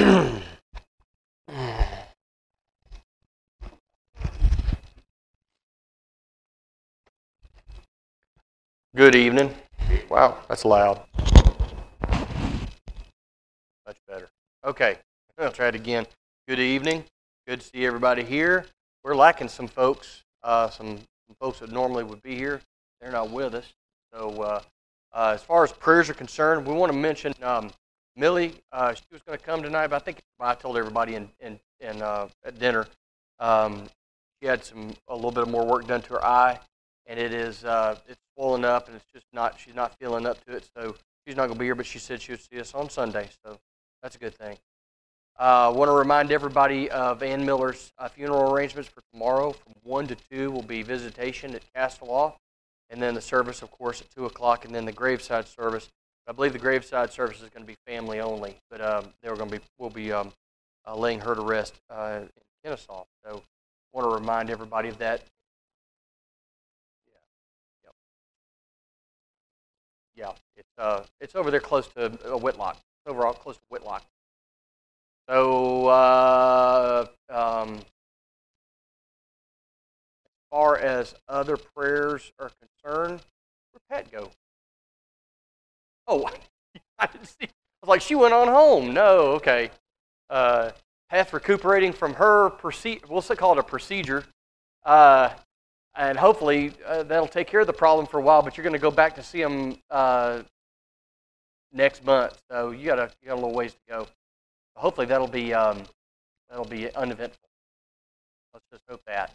Good evening. Wow, that's loud. Much better. Okay, I'll try it again. Good evening. Good to see everybody here. We're lacking some folks, some folks that normally would be here. They're not with us. So as far as prayers are concerned, we want to mention Millie. She was going to come tonight, but I think I told everybody at dinner. She had a little bit more work done to her eye, and it's swollen up, and she's not feeling up to it, so she's not going to be here, but she said she would see us on Sunday, so that's a good thing. I want to remind everybody of Ann Miller's funeral arrangements for tomorrow. From 1 to 2 will be visitation at Castleoff, and then the service, of course, at 2 o'clock, and then the graveside service. I believe the graveside service is going to be family only, but we'll be laying her to rest in Kennesaw. So I want to remind everybody of that. Yeah, it's over there close to Whitlock. It's overall close to Whitlock. So as far as other prayers are concerned, where'd Pat go? Oh, I didn't see. I was like, she went on home. No, okay. Pat's recuperating from her we'll call it a procedure. And hopefully that'll take care of the problem for a while. But you're going to go back to see him next month, so you got a little ways to go. Hopefully that'll be uneventful. Let's just hope that.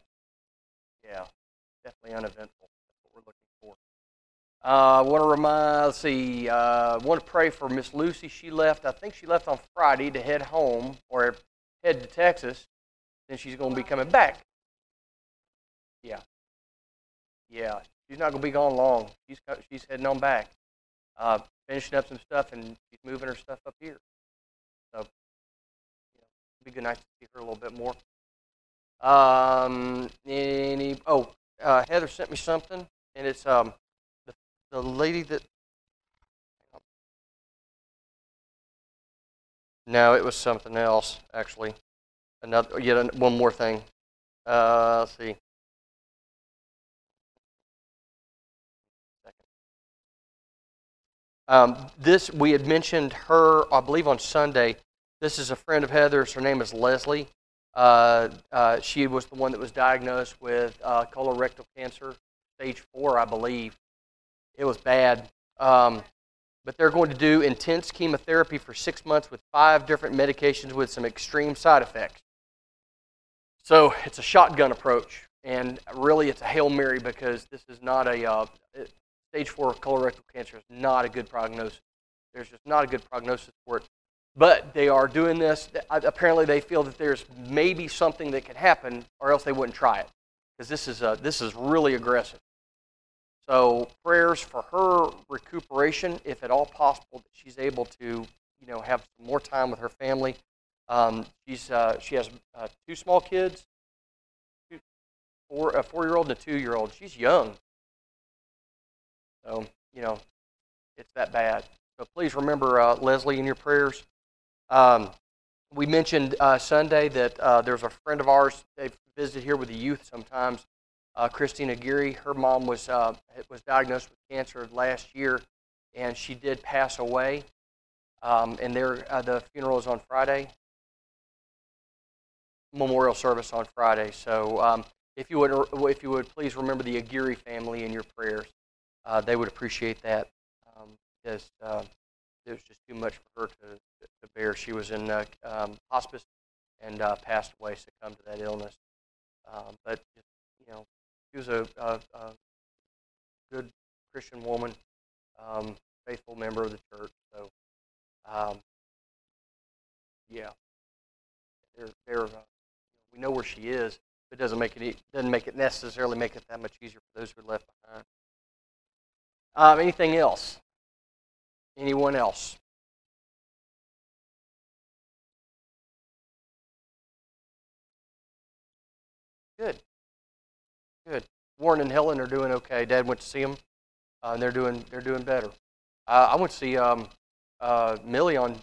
Yeah, definitely uneventful. That's what we're looking for. I want to want to pray for Miss Lucy. She left. I think she left on Friday to head home or head to Texas. Then she's going to be coming back. Yeah. Yeah, she's not going to be gone long. She's heading on back, finishing up some stuff, and she's moving her stuff up here. So, it'll be good night to see her a little bit more. Heather sent me something, and it's the lady that. No, it was something else actually. One more thing. Let's see. This, we had mentioned her, I believe, on Sunday. This is a friend of Heather's. Her name is Leslie. She was the one that was diagnosed with colorectal cancer, stage 4, I believe. It was bad. But they're going to do intense chemotherapy for 6 months with 5 different medications with some extreme side effects. So it's a shotgun approach. And really, it's a Hail Mary because this is not stage 4 colorectal cancer is not a good prognosis. There's just not a good prognosis for it. But they are doing this. Apparently, they feel that there's maybe something that could happen, or else they wouldn't try it, because this is really aggressive. So prayers for her recuperation, if at all possible, that she's able to have some more time with her family. She has 2 small kids, a 4-year-old and a 2-year-old. She's young. So, it's that bad. So please remember Leslie in your prayers. We mentioned Sunday that there's a friend of ours. They've visited here with the youth sometimes. Christina Geary. Her mom was diagnosed with cancer last year, and she did pass away. And the funeral is on Friday. Memorial service on Friday. So if you would please remember the Aguirre family in your prayers. They would appreciate that, because it was just too much for her to bear. She was in hospice and passed away, succumbed to that illness. But she was a good Christian woman, faithful member of the church. So, we know where she is. It doesn't make it necessarily make it that much easier for those who are left behind. Anything else? Anyone else? Good. Good. Warren and Helen are doing okay. Dad went to see them, and they're doing better. I went to see Millie on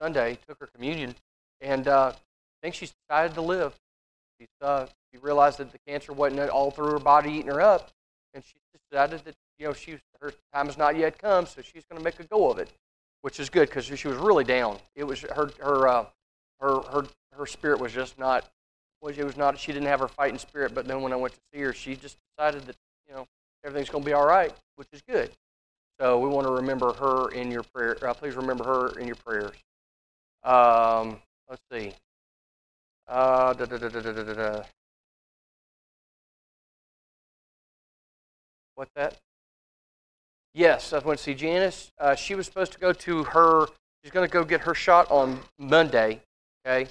Sunday, took her communion, and I think she's decided to live. She realized that the cancer wasn't all through her body eating her up, and she decided that her time has not yet come, so she's going to make a go of it, which is good because she was really down. It was her spirit was just not. It was not. She didn't have her fighting spirit. But then when I went to see her, she just decided that everything's going to be all right, which is good. So we want to remember her in your prayer. Please remember her in your prayers. Let's see. What's that? Yes, I went to see Janice. She was supposed to go to her. She's going to go get her shot on Monday. Okay,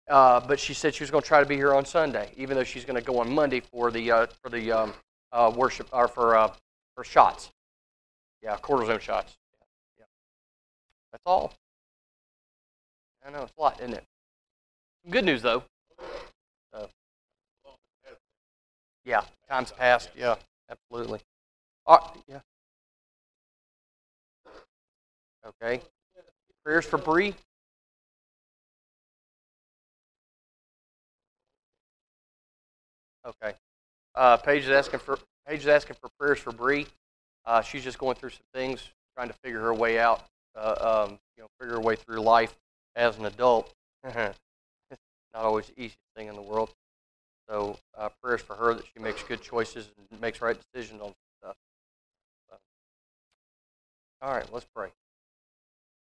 but she said she was going to try to be here on Sunday, even though she's going to go on Monday for the worship or for shots. Yeah, cortisone shots. Yeah. That's all. I know, it's a lot, isn't it? Good news, though. Yeah, time's passed. Yeah, absolutely. Yeah. Okay. Prayers for Bree. Okay. Paige is asking for prayers for Bree. She's just going through some things, trying to figure her way out. Figure her way through life as an adult. It's not always the easiest thing in the world. So prayers for her that she makes good choices and makes right decisions on stuff. All right, let's pray.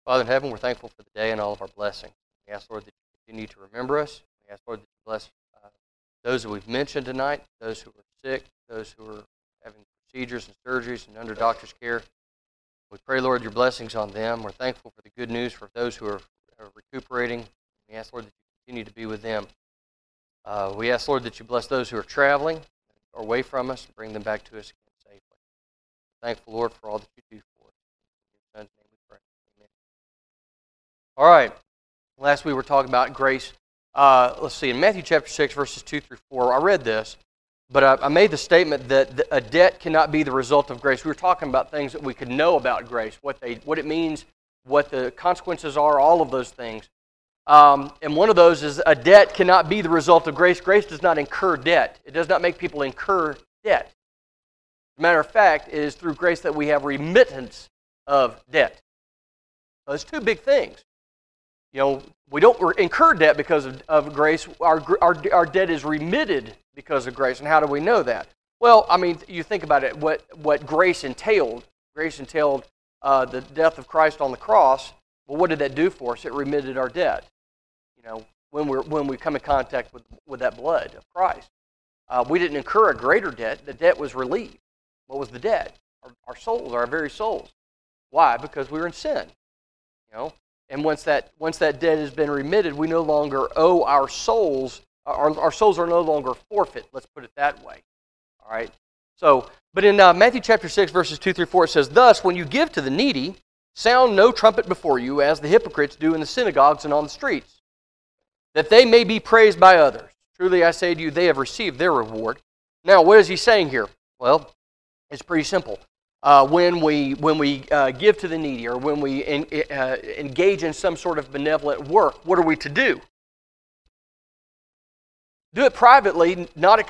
Father in heaven, we're thankful for the day and all of our blessings. We ask, Lord, that you continue to remember us. We ask, Lord, that you bless those that we've mentioned tonight, those who are sick, those who are having procedures and surgeries and under doctor's care. We pray, Lord, your blessings on them. We're thankful for the good news for those who are recuperating. We ask, Lord, that you continue to be with them. We ask, Lord, that you bless those who are traveling or away from us and bring them back to us again safely. We're thankful, Lord, for all that you do for us. In your Son's name we pray. Amen. All right. Last we were talking about grace. Let's see, in Matthew chapter 6, verses 2 through 4, I read this, but I made the statement that a debt cannot be the result of grace. We were talking about things that we could know about grace, what it means, what the consequences are, all of those things. And one of those is a debt cannot be the result of grace. Grace does not incur debt. It does not make people incur debt. As a matter of fact, it is through grace that we have remittance of debt. Those two big things. We don't incur debt because of grace. Our debt is remitted because of grace. And how do we know that? Well, I mean, you think about it, what grace eentailed. Grace entailed the death of Christ on the cross. Well, what did that do for us? It remitted our debt. When we come in contact with that blood of Christ. We didn't incur a greater debt. The debt was relieved. What was the debt? Our souls, our very souls. Why? Because we were in sin. And once that debt has been remitted, we no longer owe our souls. Our souls are no longer forfeit. Let's put it that way. All right. So, but in Matthew chapter 6, verses 2 through 4, it says, "Thus, when you give to the needy, sound no trumpet before you, as the hypocrites do in the synagogues and on the streets, that they may be praised by others. Truly I say to you, they have received their reward." Now, what is he saying here? Well, it's pretty simple. When we give to the needy, or when we engage in some sort of benevolent work, what are we to do? Do it privately, not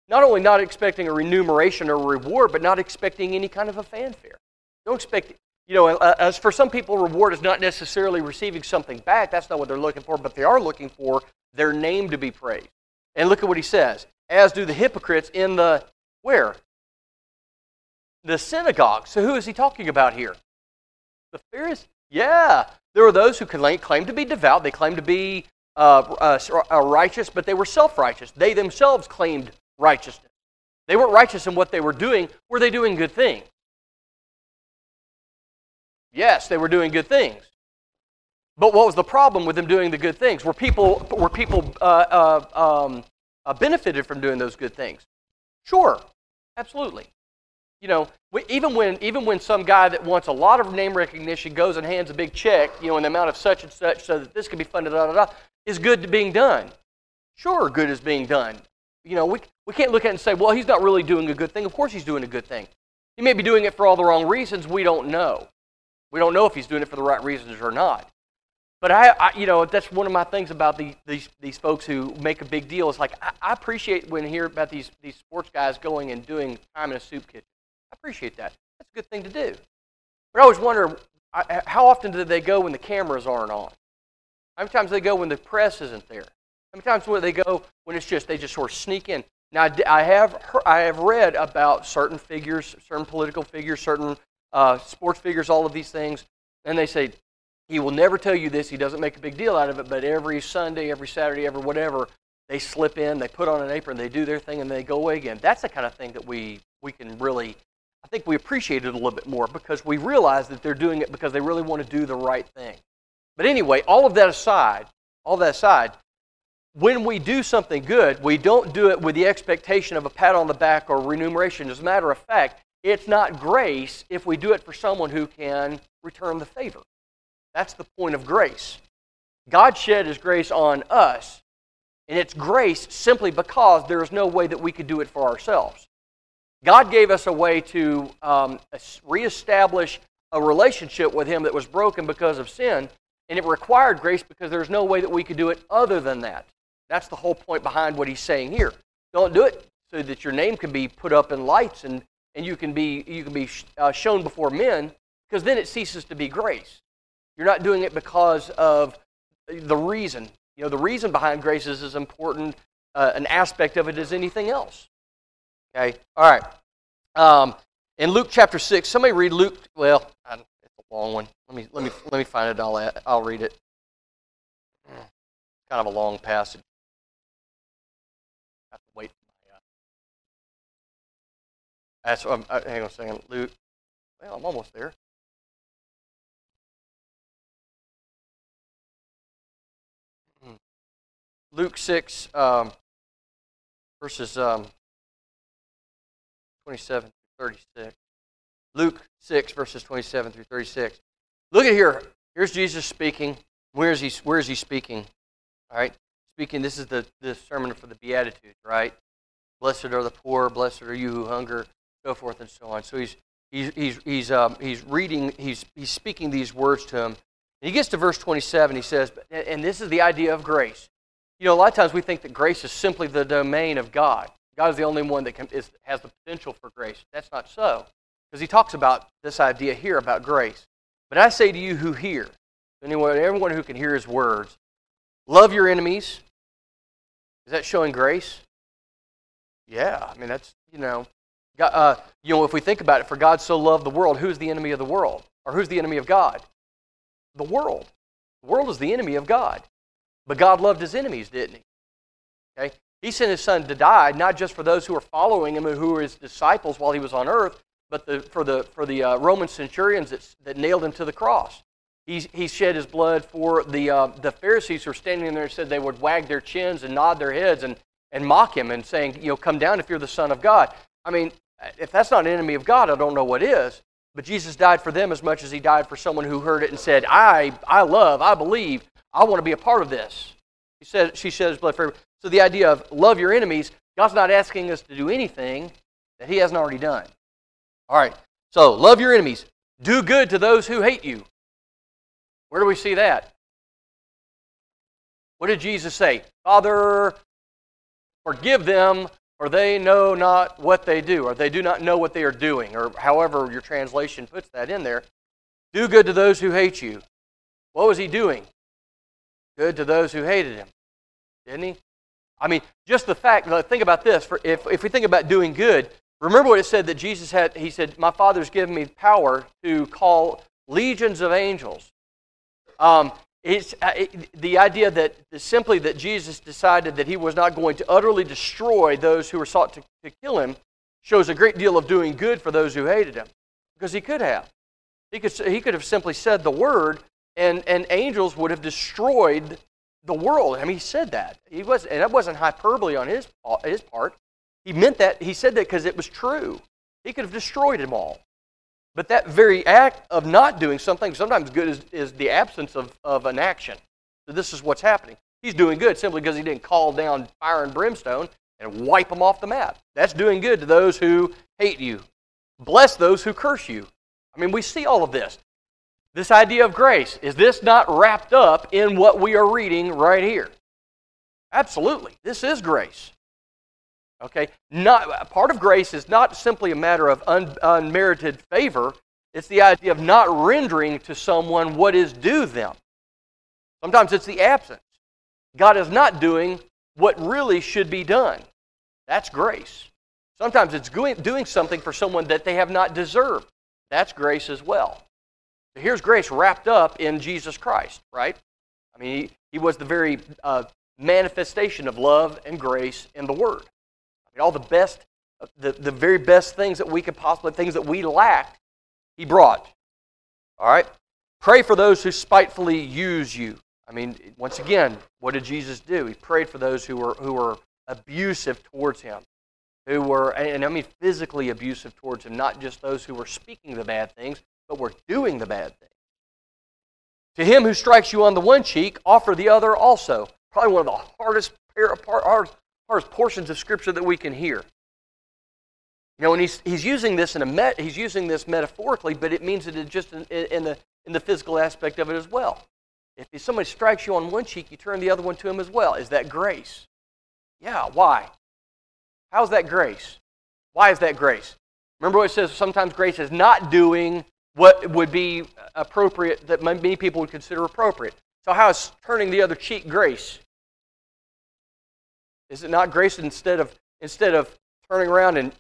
only not expecting a remuneration or a reward, but not expecting any kind of a fanfare. Don't expect, as for some people, reward is not necessarily receiving something back. That's not what they're looking for, but they are looking for their name to be praised. And look at what he says. As do the hypocrites in the, where? The synagogue. So who is he talking about here? The Pharisees? Yeah. There were those who claimed to be devout. They claimed to be righteous, but they were self-righteous. They themselves claimed righteousness. They weren't righteous in what they were doing. Were they doing good things? Yes, they were doing good things. But what was the problem with them doing the good things? Were people benefited from doing those good things? Sure, absolutely. Even when some guy that wants a lot of name recognition goes and hands a big check, in the amount of such and such, so that this can be funded, is good being done. Sure, good is being done. We can't look at it and say, well, he's not really doing a good thing. Of course he's doing a good thing. He may be doing it for all the wrong reasons. We don't know. We don't know if he's doing it for the right reasons or not. But that's one of my things about these folks who make a big deal. It's like I appreciate when I hear about these sports guys going and doing time in a soup kitchen. I appreciate that. That's a good thing to do. But I always wonder, how often do they go when the cameras aren't on? How many times do they go when the press isn't there? How many times do they go when they just sort of sneak in? Now, I have read about certain figures, certain political figures, certain sports figures, all of these things, and they say, he will never tell you this, he doesn't make a big deal out of it, but every Sunday, every Saturday, every whatever, they slip in, they put on an apron, they do their thing, and they go away again. That's the kind of thing that we can really, I think we appreciate it a little bit more because we realize that they're doing it because they really want to do the right thing. But anyway, all that aside, when we do something good, we don't do it with the expectation of a pat on the back or remuneration. As a matter of fact, it's not grace if we do it for someone who can return the favor. That's the point of grace. God shed His grace on us, and it's grace simply because there is no way that we could do it for ourselves. God gave us a way to reestablish a relationship with Him that was broken because of sin, and it required grace because there's no way that we could do it other than that. That's the whole point behind what He's saying here. Don't do it so that your name can be put up in lights and you can be shown before men, because then it ceases to be grace. You're not doing it because of the reason. You know, the reason behind grace is as important an aspect of it as anything else. Okay, all right. In Luke chapter 6, somebody read Luke. Well, it's a long one. Let me find it. I'll read it. It's kind of a long passage. I have to wait. Hang on a second. Luke. Well, I'm almost there. Luke 6, verses 27 through 36. Luke 6, verses 27 through 36. Look at here. Here's Jesus speaking. Where is he speaking? All right. Speaking, this is the sermon for the Beatitudes, right? Blessed are the poor, blessed are you who hunger, so forth and so on. So he's reading, he's speaking these words to him. And he gets to verse 27, he says, and this is the idea of grace. You know, a lot of times we think that grace is simply the domain of God. God is the only one that has the potential for grace. That's not so, because he talks about this idea here about grace. But I say to you who hear, everyone who can hear his words, love your enemies. Is that showing grace? Yeah, I mean, that's, God, if we think about it, for God so loved the world, who's the enemy of the world? Or who's the enemy of God? The world. The world is the enemy of God. But God loved His enemies, didn't He? Okay? He sent His Son to die, not just for those who were following Him and who were His disciples while He was on earth, but for the Roman centurions that nailed Him to the cross. He shed His blood for the Pharisees who were standing there and said they would wag their chins and nod their heads and mock Him and saying, come down if you're the Son of God. I mean, if that's not an enemy of God, I don't know what is. But Jesus died for them as much as He died for someone who heard it and said, I believe, I want to be a part of this. She shed His blood for everyone. So the idea of love your enemies, God's not asking us to do anything that He hasn't already done. All right, so love your enemies. Do good to those who hate you. Where do we see that? What did Jesus say? Father, forgive them, for they know not what they do, or they do not know what they are doing, or however your translation puts that in there. Do good to those who hate you. What was He doing? Good to those who hated Him. Didn't He? I mean, just the fact, think about this. If we think about doing good, remember what it said that Jesus had. He said, my Father's given me power to call legions of angels. It's the idea that simply that Jesus decided that He was not going to utterly destroy those who were sought to kill Him shows a great deal of doing good for those who hated Him. Because He could have. He could have simply said the word and angels would have destroyed the world. I mean, He said that. And that wasn't hyperbole on His part. He meant that. He said that because it was true. He could have destroyed them all. But that very act of not doing something, sometimes good is the absence of an action. So this is what's happening. He's doing good simply because He didn't call down fire and brimstone and wipe them off the map. That's doing good to those who hate you. Bless those who curse you. I mean, we see all of this. This idea of grace, is this not wrapped up in what we are reading right here? Absolutely. This is grace. Okay? Part of grace is not simply a matter of unmerited favor. It's the idea of not rendering to someone what is due them. Sometimes it's the absence. God is not doing what really should be done. That's grace. Sometimes it's doing something for someone that they have not deserved. That's grace as well. So here's grace wrapped up in Jesus Christ, right? I mean, he was the very manifestation of love and grace in the Word. I mean, all the best, the very best things that we could possibly, things that we lacked, He brought. All right? Pray for those who spitefully use you. I mean, once again, what did Jesus do? He prayed for those who were abusive towards Him, who were, and I mean physically abusive towards Him, not just those who were speaking the bad things, but were doing the bad things. To him who strikes you on the one cheek, offer the other also. Probably one of the hardest portions of Scripture that we can hear. You know, and he's using this he's using this metaphorically, but it means it just in the physical aspect of it as well. If somebody strikes you on one cheek, you turn the other one to him as well. Is that grace? Yeah. Why? How is that grace? Why is that grace? Remember what it says, sometimes grace is not doing what would be appropriate, that many people would consider appropriate. So how is turning the other cheek grace? Is it not grace instead of turning around and,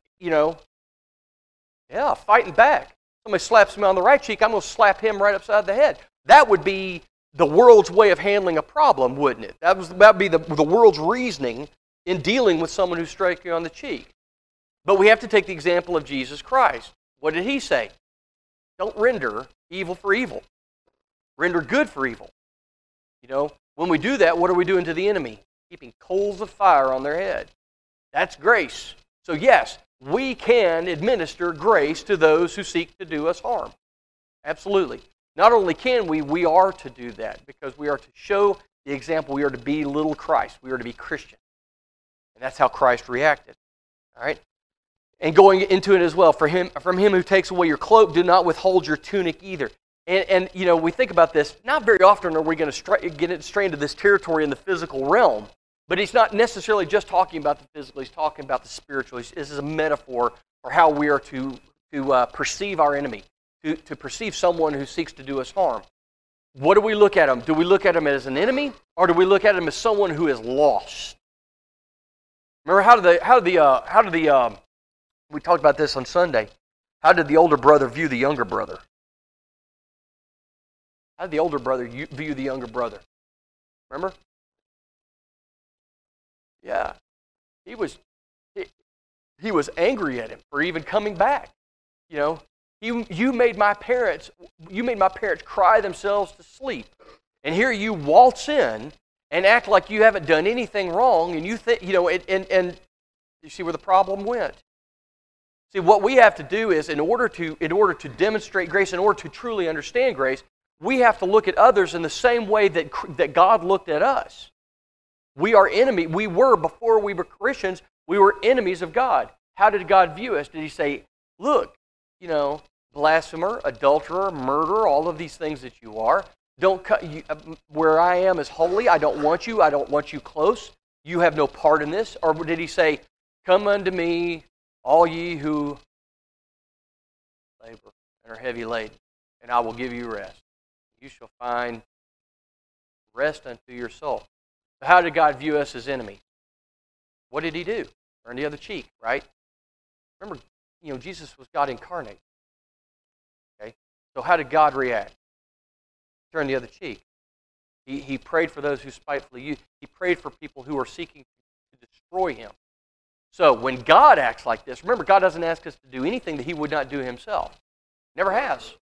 fighting back? Somebody slaps me on the right cheek, I'm going to slap him right upside the head. That would be the world's way of handling a problem, wouldn't it? That would be the world's reasoning in dealing with someone who strikes you on the cheek. But we have to take the example of Jesus Christ. What did He say? Don't render evil for evil. Render good for evil. When we do that, what are we doing to the enemy? Keeping coals of fire on their head. That's grace. So yes, we can administer grace to those who seek to do us harm. Absolutely. Not only can we are to do that because we are to show the example. We are to be little Christ. We are to be Christian. And that's how Christ reacted. All right? And going into it as well, from him who takes away your cloak, do not withhold your tunic either. And we think about this, not very often are we going to get straight into this territory in the physical realm, but he's not necessarily just talking about the physical, he's talking about the spiritual. This is a metaphor for how we are to perceive our enemy, to perceive someone who seeks to do us harm. What do we look at him? Do we look at him as an enemy, or do we look at him as someone who is lost? Remember, we talked about this on Sunday. How did the older brother view the younger brother? How did the older brother view the younger brother? Remember? Yeah. He was angry at him for even coming back. You made my parents cry themselves to sleep. And here you waltz in and act like you haven't done anything wrong, and you think, and you see where the problem went. See, what we have to do is, in order to demonstrate grace, in order to truly understand grace, we have to look at others in the same way that God looked at us. We are enemy. We were, before we were Christians, we were enemies of God. How did God view us? Did He say, look, blasphemer, adulterer, murderer, all of these things that you are, don't cut where I am is holy. I don't want you. I don't want you close. You have no part in this. Or did He say, come unto me, all ye who labor and are heavy laden, and I will give you rest. You shall find rest unto your soul. So how did God view us as enemies? What did He do? Turn the other cheek, right? Remember, Jesus was God incarnate. Okay? So how did God react? Turn the other cheek. He prayed for those who spitefully use. He prayed for people who are seeking to destroy Him. So when God acts like this, remember, God doesn't ask us to do anything that He would not do Himself. Never has.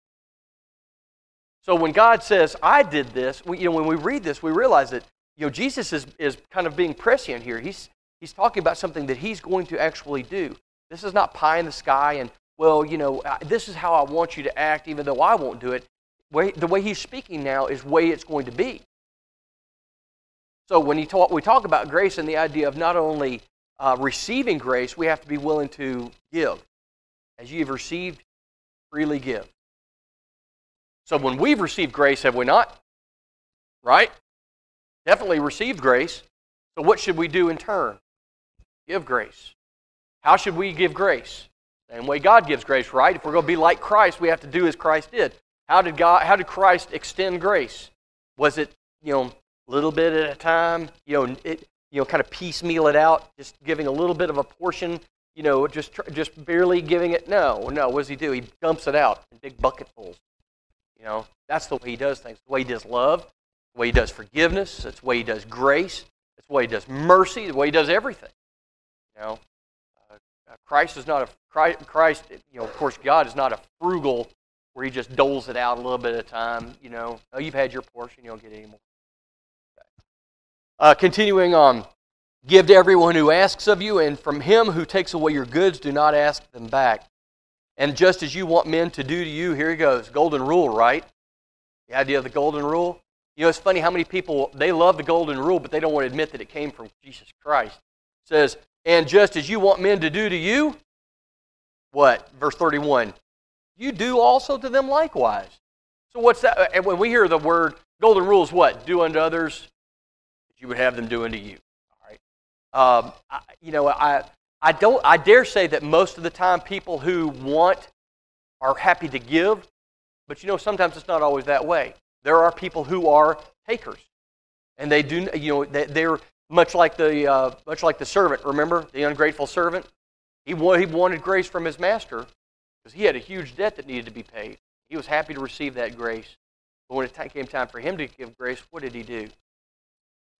So when God says, I did this, when we read this, we realize that Jesus is kind of being prescient here. He's talking about something that He's going to actually do. This is not pie in the sky and, this is how I want you to act even though I won't do it. The way He's speaking now is the way it's going to be. So when we talk about grace and the idea of not only receiving grace, we have to be willing to give. As ye have received, freely give. So when we've received grace, have we not? Right? Definitely received grace. So what should we do in turn? Give grace. How should we give grace? Same way God gives grace, right? If we're going to be like Christ, we have to do as Christ did. How did Christ extend grace? Was it, a little bit at a time? Kind of piecemeal it out, just giving a little bit of a portion, just barely giving it? No. What does he do? He dumps it out in big bucketfuls. That's the way he does things. The way he does love, the way he does forgiveness, that's the way he does grace, that's the way he does mercy, the way he does everything. Christ is not a Christ. Of course, God is not a frugal where he just doles it out a little bit at a time. No, you've had your portion, you don't get any more. Okay. Continuing on, give to everyone who asks of you, and from him who takes away your goods, do not ask them back. And just as you want men to do to you, here he goes, golden rule, right? The idea of the golden rule. It's funny how many people, they love the golden rule, but they don't want to admit that it came from Jesus Christ. It says, and just as you want men to do to you, what? Verse 31, you do also to them likewise. So what's that? And when we hear the word golden rule is what? Do unto others as you would have them do unto you. All right. I dare say that most of the time people who want are happy to give, but sometimes it's not always that way. There are people who are takers, and they do. They're much like the servant. Remember the ungrateful servant? He wanted grace from his master because he had a huge debt that needed to be paid. He was happy to receive that grace, but when it came time for him to give grace, what did he do? It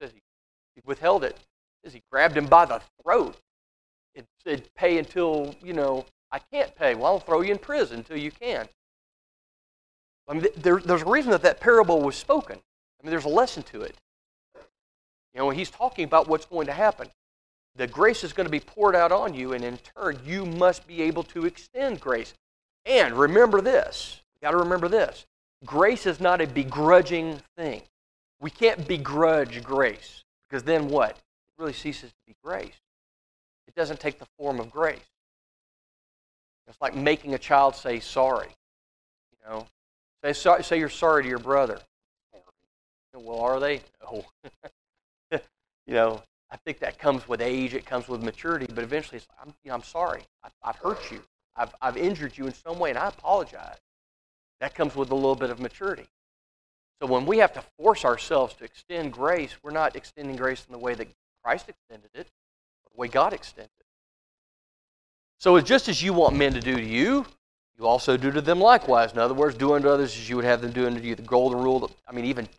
says he withheld it. It says he grabbed him by the throat. It said, "Pay until I can't pay. Well, I'll throw you in prison until you can." I mean, there's a reason that parable was spoken. I mean, there's a lesson to it. He's talking about what's going to happen. The grace is going to be poured out on you, and in turn, you must be able to extend grace. And remember this. You've got to remember this. Grace is not a begrudging thing. We can't begrudge grace, because then what? It really ceases to be grace. It doesn't take the form of grace. It's like making a child say sorry. Say you're sorry to your brother. Well, are they? No. I think that comes with age. It comes with maturity. But eventually, it's I'm sorry. I've hurt you. I've injured you in some way, and I apologize. That comes with a little bit of maturity. So when we have to force ourselves to extend grace, we're not extending grace in the way that Christ extended it, but the way God extended it. So it's just as you want men to do to you, you also do to them likewise. In other words, do unto others as you would have them do unto you. The golden rule, even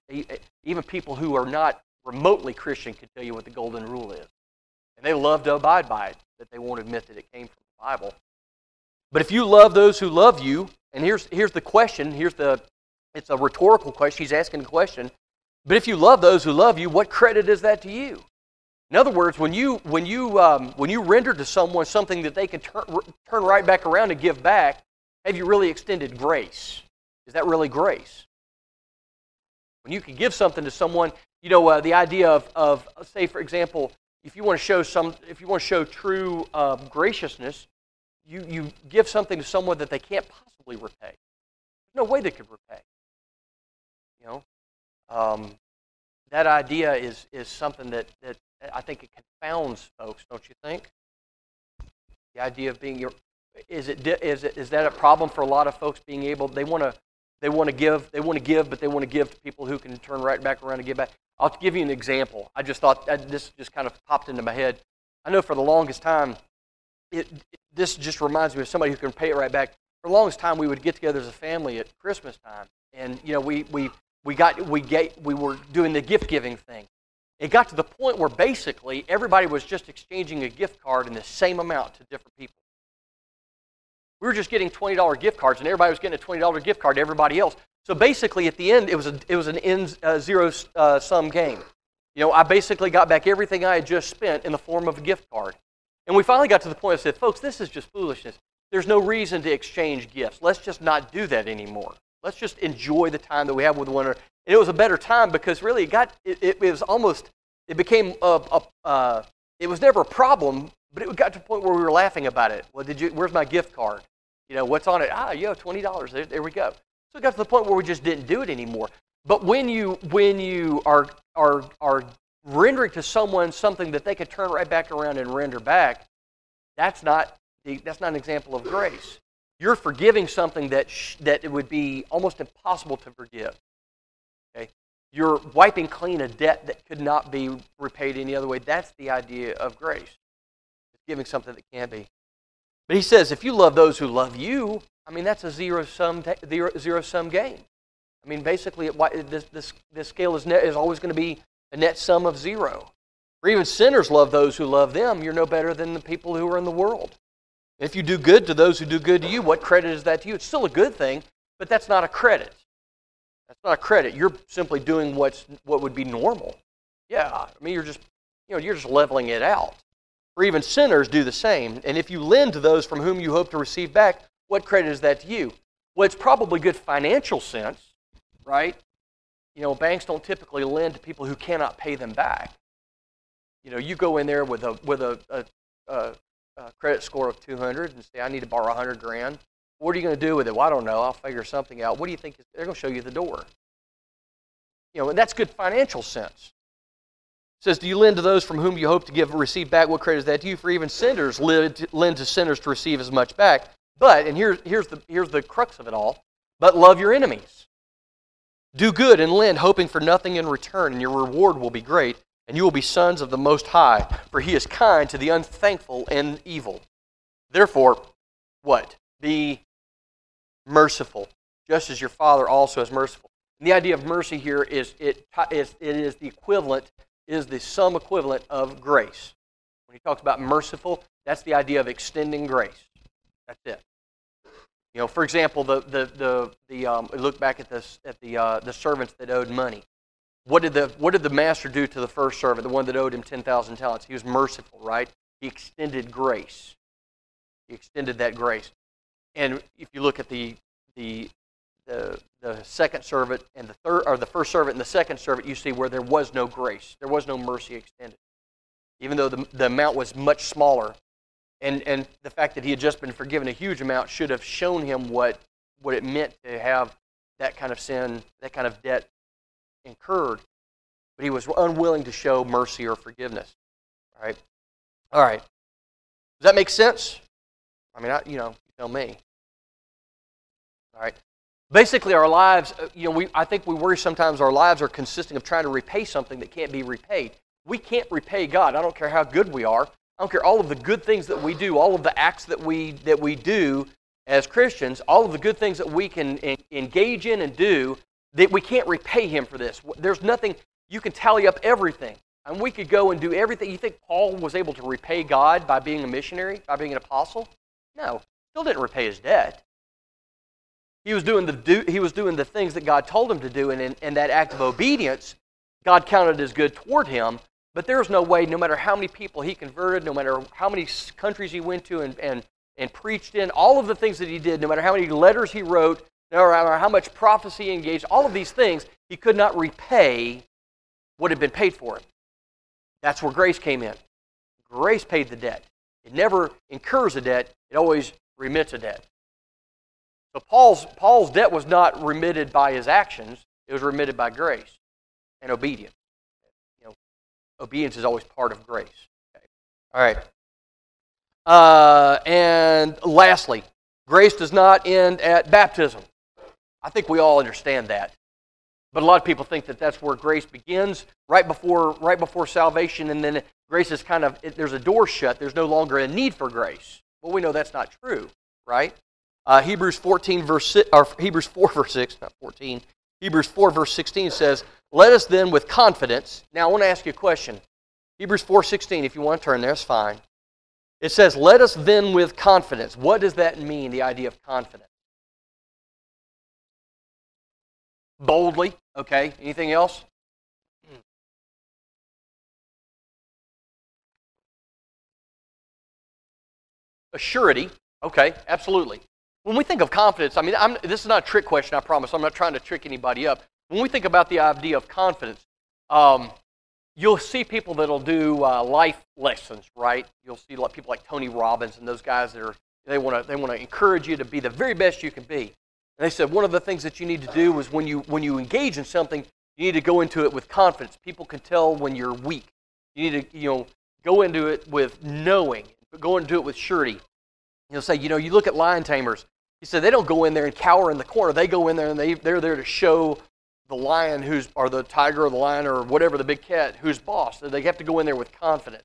people who are not remotely Christian can tell you what the golden rule is. And they love to abide by it, but they won't admit that it came from the Bible. But if you love those who love you, and here's the question, it's a rhetorical question, he's asking a question, but if you love those who love you, what credit is that to you? In other words, when you render to someone something that they can turn right back around and give back, have you really extended grace? Is that really grace? When you can give something to someone, the idea of say, for example, if you want to show true graciousness, you give something to someone that they can't possibly repay. There's no way they could repay. That idea is something that I think it confounds folks, don't you think? The idea of being is that a problem for a lot of folks being able? They want to give, but they want to give to people who can turn right back around and give back. I'll give you an example. I just thought this just kind of popped into my head. I know for the longest time, this just reminds me of somebody who can pay it right back. For the longest time, we would get together as a family at Christmas time, and we were doing the gift giving thing. It got to the point where basically everybody was just exchanging a gift card in the same amount to different people. We were just getting $20 gift cards, and everybody was getting a $20 gift card to everybody else. So basically, at the end, it was an end zero sum game. I basically got back everything I had just spent in the form of a gift card. And we finally got to the point I said, folks, this is just foolishness. There's no reason to exchange gifts. Let's just not do that anymore. Let's just enjoy the time that we have with one another. And it was a better time because really it was never a problem, but it got to the point where we were laughing about it. Well, where's my gift card? What's on it? $20. There we go. So it got to the point where we just didn't do it anymore. But when you are rendering to someone something that they could turn right back around and render back, that's not an example of grace. You're forgiving something that it would be almost impossible to forgive. Okay? You're wiping clean a debt that could not be repaid any other way. That's the idea of grace. It's giving something that can't be. But he says, if you love those who love you, that's a zero-sum game. Basically, this scale is always going to be a net sum of zero. For even sinners love those who love them. You're no better than the people who are in the world. If you do good to those who do good to you, what credit is that to you? It's still a good thing, but that's not a credit. That's not a credit. You're simply doing what would be normal. Yeah, you're just leveling it out. For even sinners do the same. And if you lend to those from whom you hope to receive back, what credit is that to you? Well, it's probably good financial sense, right? Banks don't typically lend to people who cannot pay them back. You go in there with a credit score of 200 and say, I need to borrow $100,000. What are you going to do with it? Well, I don't know. I'll figure something out. What do you think? They're going to show you the door. And that's good financial sense. It says, do you lend to those from whom you hope to receive back? What credit is that to you? For even sinners lend to sinners to receive as much back. But, and here's the crux of it all, but love your enemies. Do good and lend, hoping for nothing in return, and your reward will be great, and you will be sons of the Most High, for He is kind to the unthankful and evil. Therefore, what? Be merciful, just as your Father also is merciful. And the idea of mercy here is it is the equivalent, is the sum equivalent of grace. When he talks about merciful, that's the idea of extending grace. That's it. For example, look back at the servants that owed money. What did the master do to the first servant, the one that owed him 10,000 talents? He was merciful, right? He extended grace. He extended that grace. And if you look at the second servant and the first servant and the second servant, you see where there was no grace, there was no mercy extended, even though the amount was much smaller. And the fact that he had just been forgiven a huge amount should have shown him what it meant to have that kind of sin, that kind of debt incurred. But he was unwilling to show mercy or forgiveness. All right. Does that make sense? You tell me. All right. Basically, our lives, I think we worry sometimes our lives are consisting of trying to repay something that can't be repaid. We can't repay God. I don't care how good we are. I don't care all of the good things that we do, all of the acts that we do as Christians, all of the good things that we can engage in and do, that we can't repay Him for this. There's nothing, you can tally up everything. And we could go and do everything. You think Paul was able to repay God by being a missionary, by being an apostle? No, still didn't repay his debt. He was doing the things that God told him to do, and in that act of obedience, God counted as good toward him. But there's no way, no matter how many people he converted, no matter how many countries he went to and preached in, all of the things that he did, no matter how many letters he wrote, no matter how much prophecy he engaged, all of these things, he could not repay what had been paid for him. That's where grace came in. Grace paid the debt. It never incurs a debt. It always remits a debt. So Paul's debt was not remitted by his actions. It was remitted by grace and obedience. Obedience is always part of grace. Okay. All right. And lastly, grace does not end at baptism. I think we all understand that. But a lot of people think that that's where grace begins, right before salvation, and then grace is there's a door shut. There's no longer a need for grace. Well, we know that's not true, right? Hebrews 4 verse 6, not 14. Hebrews 4 verse 16 says, "Let us then with confidence." Now I want to ask you a question. Hebrews 4:16, if you want to turn there, it's fine. It says, "Let us then with confidence." What does that mean, the idea of confidence? Boldly, okay. Anything else? A surety, okay, absolutely. When we think of confidence, this is not a trick question, I promise. I'm not trying to trick anybody up. When we think about the idea of confidence, you'll see people that'll do life lessons, right? You'll see people like Tony Robbins and those guys that are They want to encourage you to be the very best you can be. And they said one of the things that you need to do is when you engage in something, you need to go into it with confidence. People can tell when you're weak. You need to go into it with knowing, go into it with surety. He'll say, you look at lion tamers. He said they don't go in there and cower in the corner. They go in there and they're there to show the lion or the tiger or the lion or whatever, the big cat, who's boss. So they have to go in there with confidence.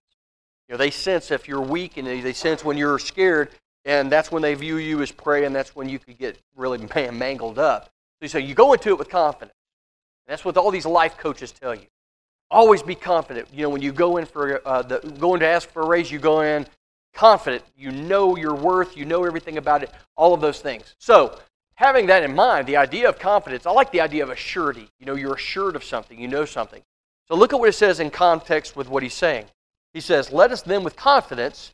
They sense if you're weak, and they sense when you're scared, and that's when they view you as prey, and that's when you could get really mangled up. So you go into it with confidence. That's what all these life coaches tell you. Always be confident. When you go in going to ask for a raise, you go in confident. You know your worth. You know everything about it. All of those things. So, having that in mind, the idea of confidence, I like the idea of a surety. You're assured of something. You know something. So look at what it says in context with what he's saying. He says, let us then with confidence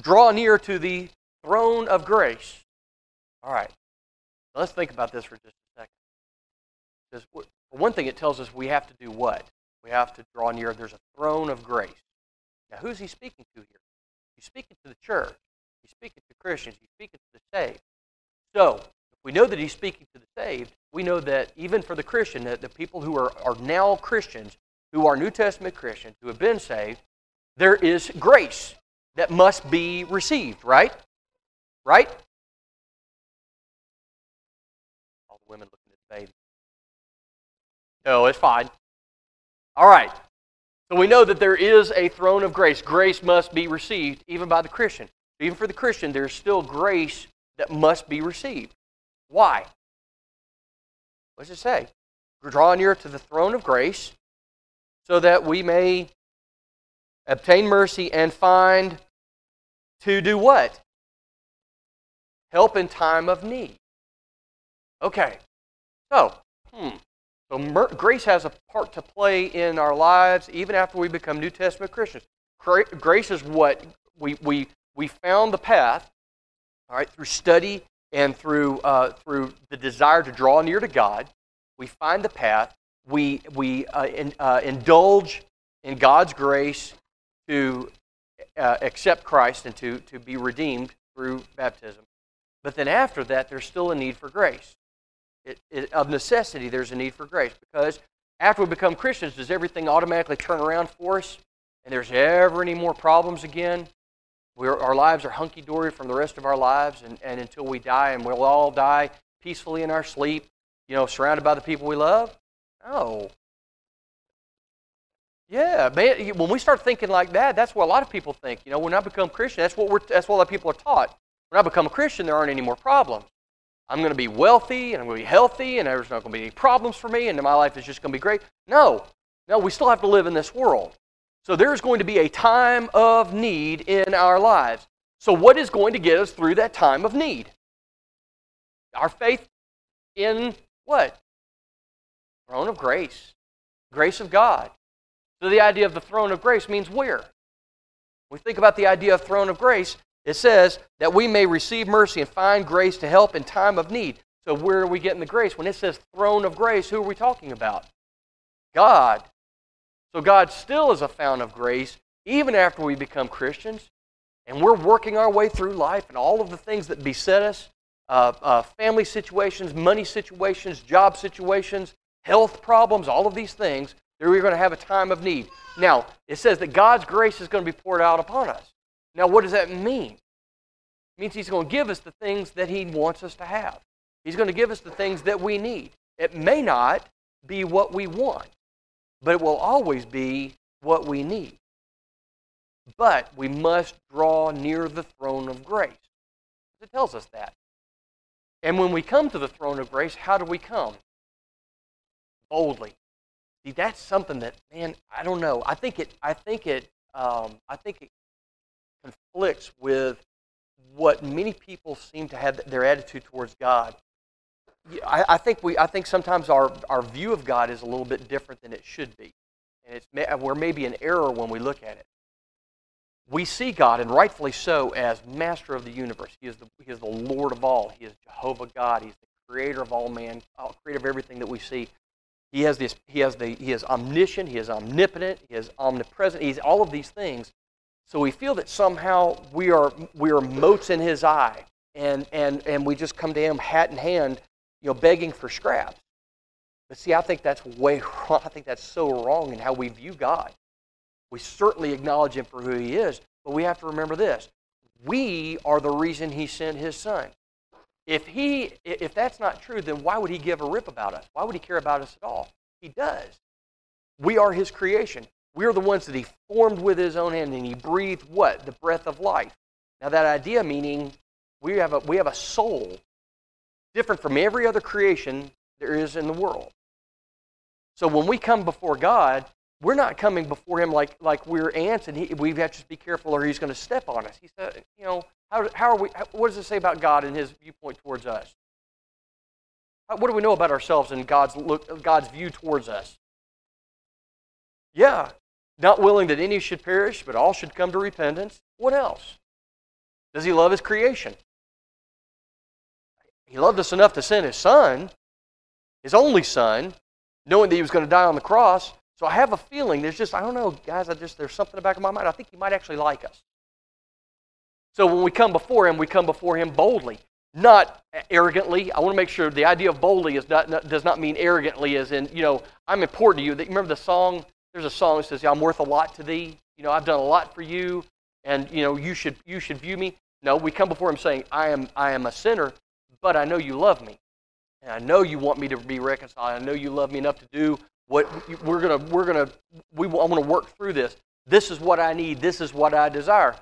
draw near to the throne of grace. All right. Now let's think about this for just a second. Because for one thing, it tells us we have to do what? We have to draw near. There's a throne of grace. Now, who's he speaking to here? He's speaking to the church. He's speaking to Christians. He's speaking to the saved. So, if we know that he's speaking to the saved, we know that even for the Christian, that the people who are now Christians, who are New Testament Christians, who have been saved, there is grace that must be received, right? Right? All the women looking at the baby. No, it's fine. All right. So we know that there is a throne of grace. Grace must be received even by the Christian. Even for the Christian, there's still grace that must be received. Why? What does it say? Draw near to the throne of grace so that we may obtain mercy and find to do what? Help in time of need. Okay. So grace has a part to play in our lives even after we become New Testament Christians. Grace is what we found the path, all right, through study and through the desire to draw near to God. We find the path. We indulge in God's grace to accept Christ and to be redeemed through baptism. But then after that, there's still a need for grace. Of necessity, there's a need for grace. Because after we become Christians, does everything automatically turn around for us? And there's ever any more problems again? Our lives are hunky-dory from the rest of our lives and until we die, and we'll all die peacefully in our sleep, surrounded by the people we love? No. Yeah, man, when we start thinking like that, that's what a lot of people think. When I become Christian, that's what a lot of people are taught. When I become a Christian, there aren't any more problems. I'm going to be wealthy, and I'm going to be healthy, and there's not going to be any problems for me, and my life is just going to be great. No, we still have to live in this world. So there's going to be a time of need in our lives. So what is going to get us through that time of need? Our faith in what? Throne of grace. Grace of God. So the idea of the throne of grace means where? When we think about the idea of throne of grace, it says that we may receive mercy and find grace to help in time of need. So where are we getting the grace? When it says throne of grace, who are we talking about? God. So God still is a fountain of grace even after we become Christians. And we're working our way through life and all of the things that beset us, family situations, money situations, job situations, health problems, all of these things, that we're going to have a time of need. Now, it says that God's grace is going to be poured out upon us. Now, what does that mean? It means He's going to give us the things that He wants us to have. He's going to give us the things that we need. It may not be what we want, but it will always be what we need. But we must draw near the throne of grace. It tells us that. And when we come to the throne of grace, how do we come? Boldly. See, that's something that, man, I don't know. I think it conflicts with what many people seem to have their attitude towards God. I think sometimes our view of God is a little bit different than it should be, and we're maybe in error when we look at it. We see God, and rightfully so, as Master of the universe. He is the Lord of all. He is Jehovah God. He's the Creator of all man, Creator of everything that we see. He is omniscient. He is omnipotent. He is omnipresent. He's all of these things. So we feel that somehow we are motes in His eye, and we just come to Him hat in hand, begging for scraps. But see, I think that's way wrong. I think that's so wrong in how we view God. We certainly acknowledge Him for who He is, but we have to remember this. We are the reason He sent His Son. If that's not true, then why would He give a rip about us? Why would He care about us at all? He does. We are His creation. We are the ones that He formed with His own hand, and He breathed what? The breath of life. Now that idea meaning we have a soul different from every other creation there is in the world. So when we come before God, we're not coming before Him like we're ants, and we have to just be careful, or He's going to step on us. He said, how are we? What does it say about God and His viewpoint towards us? What do we know about ourselves and God's view towards us? Yeah, not willing that any should perish, but all should come to repentance. What else? Does He love His creation? He loved us enough to send His Son, His only Son, knowing that He was going to die on the cross. So I have a feeling I don't know, guys, there's something in the back of my mind. I think He might actually like us. So when we come before Him boldly, not arrogantly. I want to make sure the idea of boldly does not mean arrogantly, as in, I'm important to you. Remember the song? There's a song that says, I'm worth a lot to thee. I've done a lot for you, and you should view me. No, we come before Him saying, I am a sinner, but I know you love me. And I know you want me to be reconciled. I know you love me enough to do what I want to work through this. This is what I need. This is what I desire.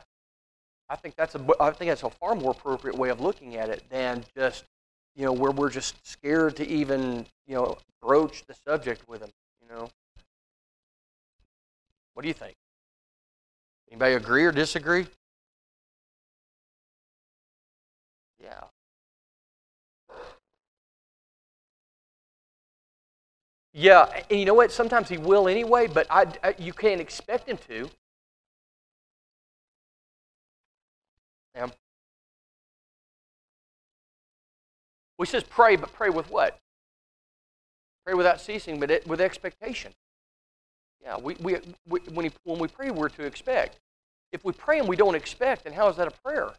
I think that's a far more appropriate way of looking at it than just where we're just scared to even broach the subject with Him. What do you think? Anybody agree or disagree? Yeah. Yeah, and you know what? Sometimes He will anyway, but you can't expect Him to. Yeah. He says pray, but pray with what? Pray without ceasing, but with expectation. Yeah, when we pray, we're to expect. If we pray and we don't expect, then how is that a prayer?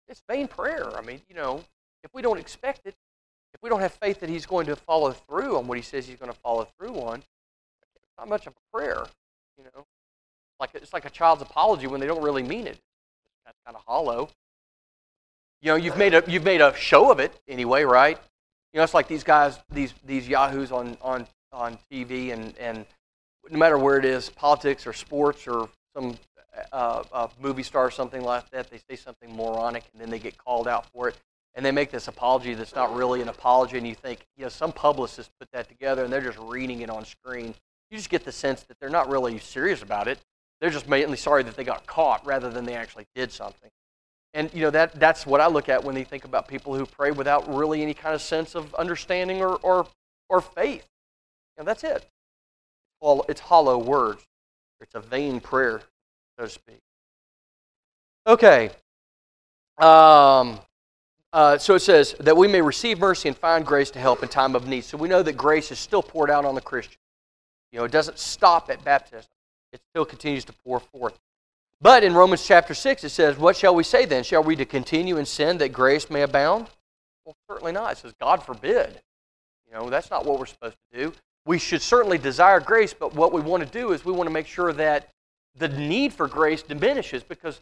It's vain prayer. I mean, if we don't expect it, if we don't have faith that He's going to follow through on what He says He's going to follow through on, it's not much of a prayer. It's like a child's apology when they don't really mean it. That's kind of hollow. You've made a show of it anyway, right? It's like these guys, these yahoos on TV, and no matter where it is, politics or sports or some movie star or something like that, they say something moronic and then they get called out for it. And they make this apology that's not really an apology, and you think, some publicist put that together and they're just reading it on screen. You just get the sense that they're not really serious about it. They're just mainly sorry that they got caught rather than they actually did something. And that's what I look at when they think about people who pray without really any kind of sense of understanding or faith. That's it. Well, it's hollow words. It's a vain prayer, so to speak. Okay. So it says that we may receive mercy and find grace to help in time of need. So we know that grace is still poured out on the Christian. It doesn't stop at baptism. It still continues to pour forth. But in Romans chapter 6, it says, what shall we say then? Shall we to continue in sin that grace may abound? Well, certainly not. It says, God forbid. That's not what we're supposed to do. We should certainly desire grace, but what we want to do is we want to make sure that the need for grace diminishes, because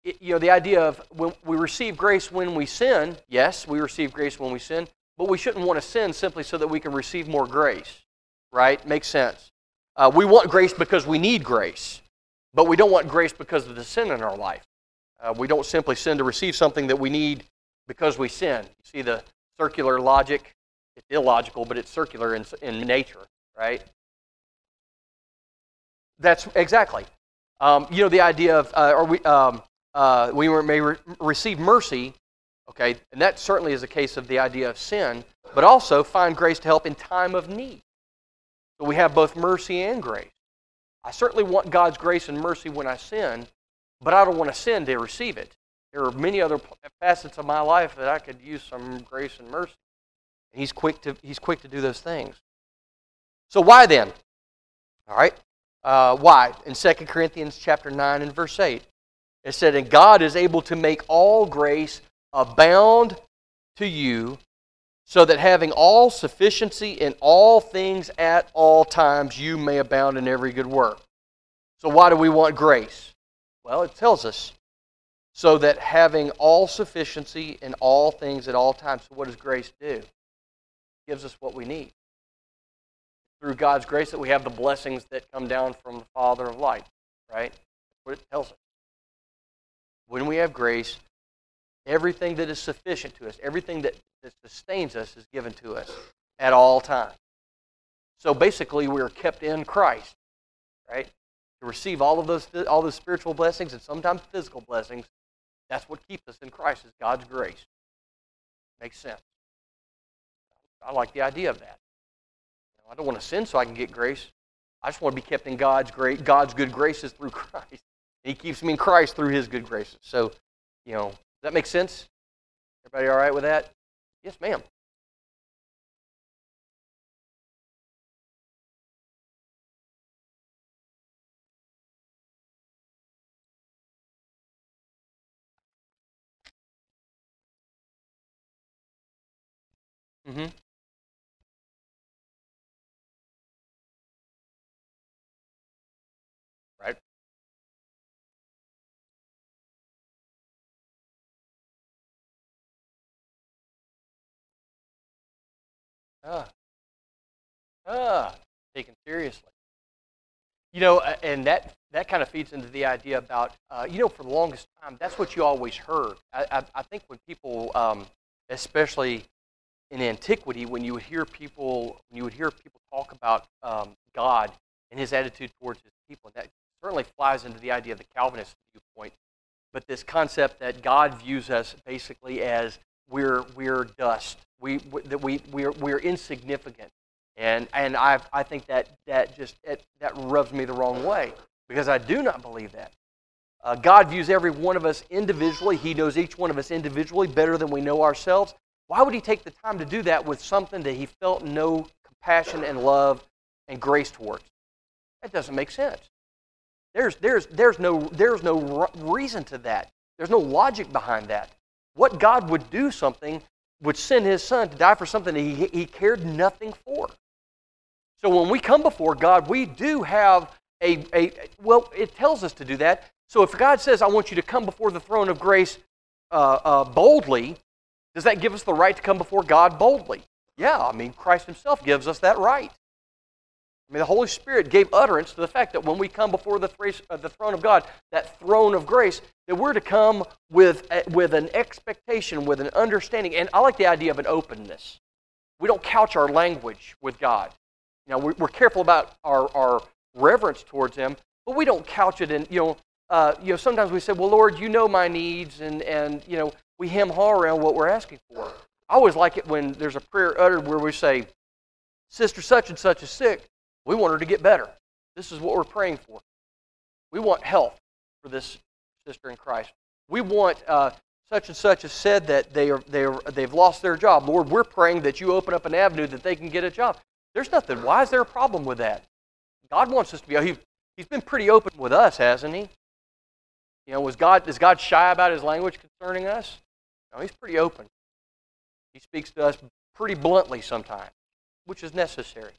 the idea of when we receive grace when we sin, yes, we receive grace when we sin, but we shouldn't want to sin simply so that we can receive more grace, right? Makes sense. We want grace because we need grace, but we don't want grace because of the sin in our life. We don't simply sin to receive something that we need because we sin. You see the circular logic? It's illogical, but it's circular in nature, right? That's exactly. The idea of we may receive mercy, okay, and that certainly is a case of the idea of sin, but also find grace to help in time of need. So we have both mercy and grace. I certainly want God's grace and mercy when I sin, but I don't want to sin to receive it. There are many other facets of my life that I could use some grace and mercy. And He's quick to do those things. So why then? All right. Why? In 2 Corinthians chapter 9 and verse 8, it said, "And God is able to make all grace abound to you, so that having all sufficiency in all things at all times, you may abound in every good work." So why do we want grace? Well, it tells us, so that having all sufficiency in all things at all times. So what does grace do? It gives us what we need. Through God's grace that we have the blessings that come down from the Father of light, right? That's what it tells us. When we have grace, everything that is sufficient to us, everything that sustains us is given to us at all times. So basically, we are kept in Christ, right? To receive all those spiritual blessings and sometimes physical blessings, that's what keeps us in Christ, is God's grace. Makes sense. I like the idea of that. I don't want to sin so I can get grace. I just want to be kept in God's good graces through Christ. He keeps me in Christ through His good graces. So, does that make sense? Everybody all right with that? Yes, ma'am. Mm-hmm. Right. Ah, taken seriously. And that kind of feeds into the idea about, for the longest time, that's what you always heard. I think when people, especially in antiquity, when you would hear people talk about God and His attitude towards His people, and that certainly flies into the idea of the Calvinist viewpoint. But this concept that God views us basically as we're dust, we're insignificant. And I think that rubs me the wrong way, because I do not believe that. God views every one of us individually. He knows each one of us individually better than we know ourselves. Why would He take the time to do that with something that He felt no compassion and love and grace towards? That doesn't make sense. There's no reason to that. There's no logic behind that. What God would do something would send His Son to die for something that He cared nothing for. So when we come before God, we do have it tells us to do that. So if God says, "I want you to come before the throne of grace boldly," does that give us the right to come before God boldly? Yeah, Christ Himself gives us that right. The Holy Spirit gave utterance to the fact that when we come before the throne of God, that throne of grace, that we're to come with an expectation, with an understanding. And I like the idea of an openness. We don't couch our language with God. We're careful about our reverence towards Him, but we don't couch it in, sometimes we say, "Well, Lord, you know my needs," and we hem-haw around what we're asking for. I always like it when there's a prayer uttered where we say, "Sister such and such is sick. We want her to get better. This is what we're praying for. We want health for this sister in Christ. We want such and such has said that they've lost their job. Lord, we're praying that you open up an avenue that they can get a job." There's nothing. Why is there a problem with that? God wants us to be. He's been pretty open with us, hasn't He? Is God shy about His language concerning us? No, He's pretty open. He speaks to us pretty bluntly sometimes, which is necessary.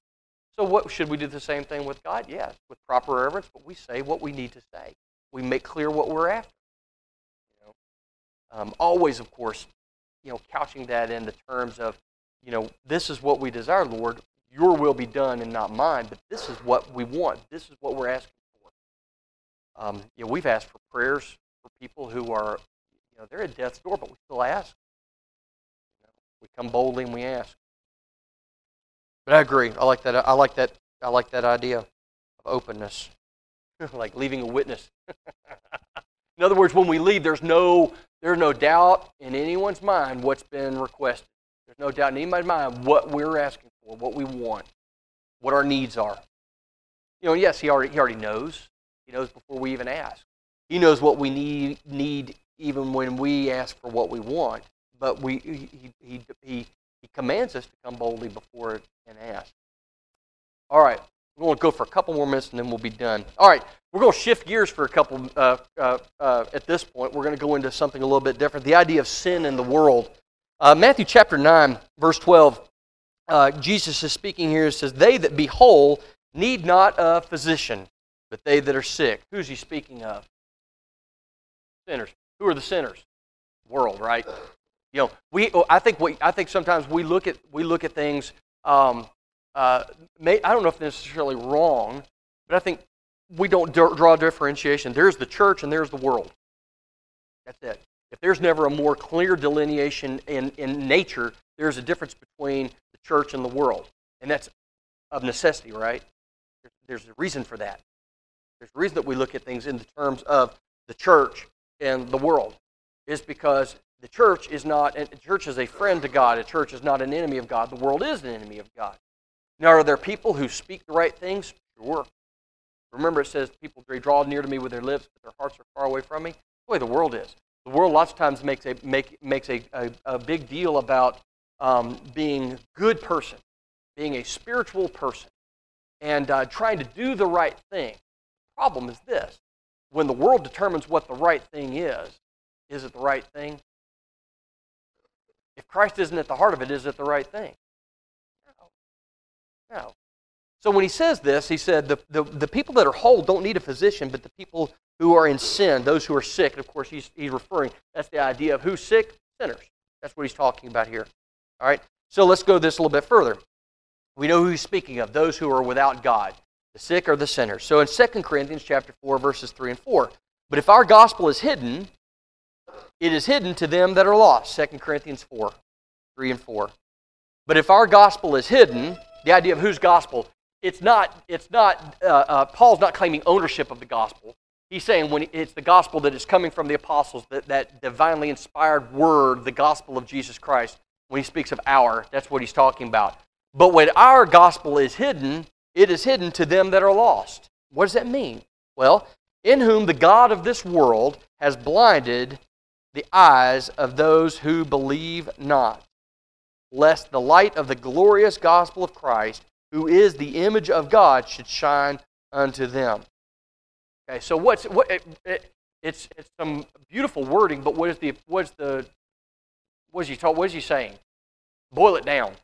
So what should we do the same thing with God? Yes, with proper reverence, but we say what we need to say. We make clear what we're after. Always, of course, couching that in the terms of, this is what we desire, Lord. Your will be done and not mine, but this is what we want. This is what we're asking for. We've asked for prayers for people who are, they're at death's door, but we still ask. We come boldly and we ask. But I agree. I like that idea of openness, like leaving a witness. In other words, when we leave, there's no doubt in anyone's mind what's been requested. There's no doubt in anybody's mind what we're asking for, what we want, what our needs are. Yes, He already knows. He knows before we even ask. He knows what we need even when we ask for what we want. But He commands us to come boldly before it and ask. All right. We're going to go for a couple more minutes, and then we'll be done. All right, we're going to shift gears for a couple at this point. We're going to go into something a little bit different, the idea of sin in the world. Matthew chapter 9, verse 12, Jesus is speaking here. It says, "They that be whole need not a physician, but they that are sick." Who's he speaking of? Sinners. Who are the sinners? The world, right? You know, I think sometimes we look at things. I don't know if necessarily wrong, but I think we don't draw differentiation. There's the church and there's the world. That's it. If there's never a more clear delineation in nature, there's a difference between the church and the world, and that's of necessity, right? There's a reason for that. There's a reason that we look at things in the terms of the church and the world. Is because the church is not. The church is a friend to God. A church is not an enemy of God. The world is an enemy of God. Now, are there people who speak the right things? Sure. Remember, it says, "People draw near to me with their lips, but their hearts are far away from me." That's the way the world is. The world lots of times makes a big deal about being a good person, being a spiritual person, and trying to do the right thing. The problem is this: when the world determines what the right thing is it the right thing? If Christ isn't at the heart of it, is it the right thing? No. So when he says this, he said the people that are whole don't need a physician, but the people who are in sin, those who are sick. And of course, he's referring, that's the idea of who's sick? Sinners. That's what he's talking about here. All right? So let's go this a little bit further. We know who he's speaking of, those who are without God. The sick are the sinners. So in 2 Corinthians chapter 4, verses 3 and 4, "But if our gospel is hidden, it is hidden to them that are lost." 2 Corinthians 4, 3 and 4. But if our gospel is hidden, the idea of whose gospel, Paul's not claiming ownership of the gospel. He's saying when it's the gospel that is coming from the apostles, that divinely inspired word, the gospel of Jesus Christ, when he speaks of our, that's what he's talking about. But when our gospel is hidden, it is hidden to them that are lost. What does that mean? Well, "In whom the God of this world has blinded the eyes of those who believe not, lest the light of the glorious gospel of Christ, who is the image of God, should shine unto them." Okay, so it's some beautiful wording, but what is he saying? Boil it down.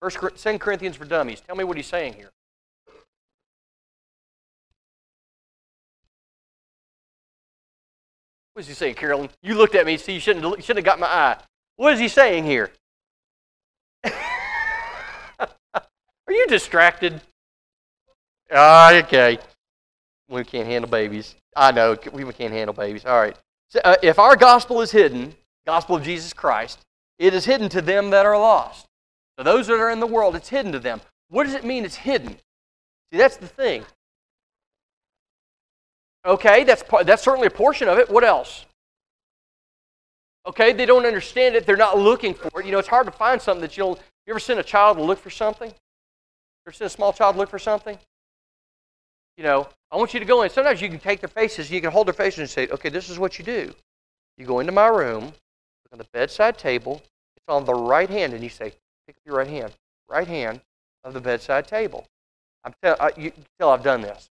2 Corinthians for Dummies. Tell me what he's saying here. What is he saying, Carolyn? You looked at me, so you shouldn't have got my eye. What is he saying here? Are you distracted? Okay. We can't handle babies. I know, we can't handle babies. All right. So, if our gospel is hidden, gospel of Jesus Christ, it is hidden to them that are lost. So those that are in the world, it's hidden to them. What does it mean it's hidden? See, that's the thing. Okay, that's certainly a portion of it. What else? Okay, they don't understand it. They're not looking for it. You know, it's hard to find something that you ever send a child to look for something? You ever send a small child to look for something? You know, I want you to go in. Sometimes you can take their faces, you can hold their faces and say, "Okay, this is what you do. You go into my room, look on the bedside table. It's on the right hand," and you say, "Pick up your right hand of the bedside table." You can tell I've done this.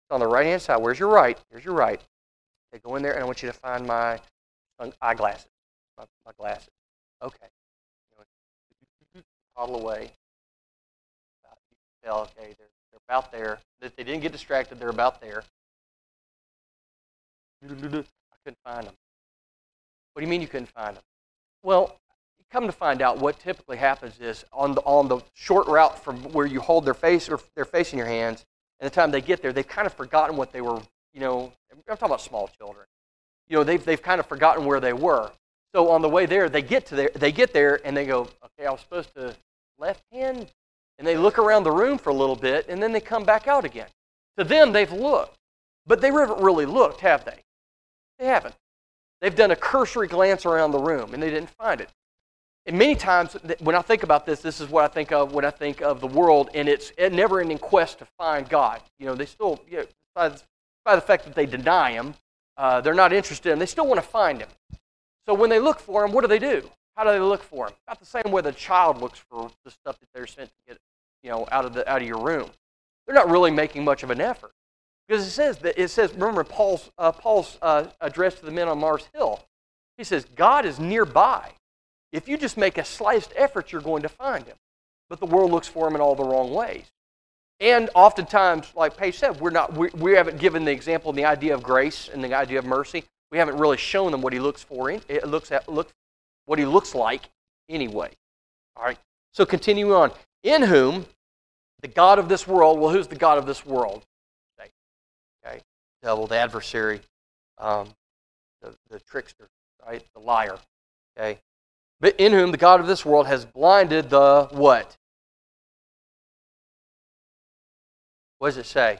It's on the right-hand side. Where's your right? Here's your right. Okay, go in there, and I want you to find my eyeglasses. My glasses. Okay. Toddle away. You can tell, okay, they're about there. If they didn't get distracted, they're about there. I couldn't find them. What do you mean you couldn't find them? Well, come to find out, what typically happens is on the short route from where you hold their face or their face in your hands, and the time they get there, they've kind of forgotten what they were. You know, I'm talking about small children. You know, they've kind of forgotten where they were. So on the way there, they get there, and they go, "Okay, I was supposed to left hand," and they look around the room for a little bit, and then they come back out again. To them, they've looked, but they haven't really looked, have they? They haven't. They've done a cursory glance around the room, and they didn't find it. And many times, when I think about this is what I think of when I think of the world, and it's a never-ending quest to find God. You know, they still, by the fact that they deny Him, they're not interested in Him. They still want to find Him. So when they look for Him, what do? How do they look for Him? About the same way the child looks for the stuff that they're sent to get out of your room. They're not really making much of an effort. Because it says, remember Paul's address to the men on Mars Hill. He says, God is nearby. If you just make a slightest effort, you're going to find him. But the world looks for him in all the wrong ways. And oftentimes, like Paige said, we haven't given the example and the idea of grace and the idea of mercy. We haven't really shown them what he looks for. What he looks like anyway. All right. So continue on. In whom the God of this world. Well, who's the God of this world? Okay. Devil, the adversary, the trickster, right? The liar. Okay. But in whom the God of this world has blinded the what? What does it say?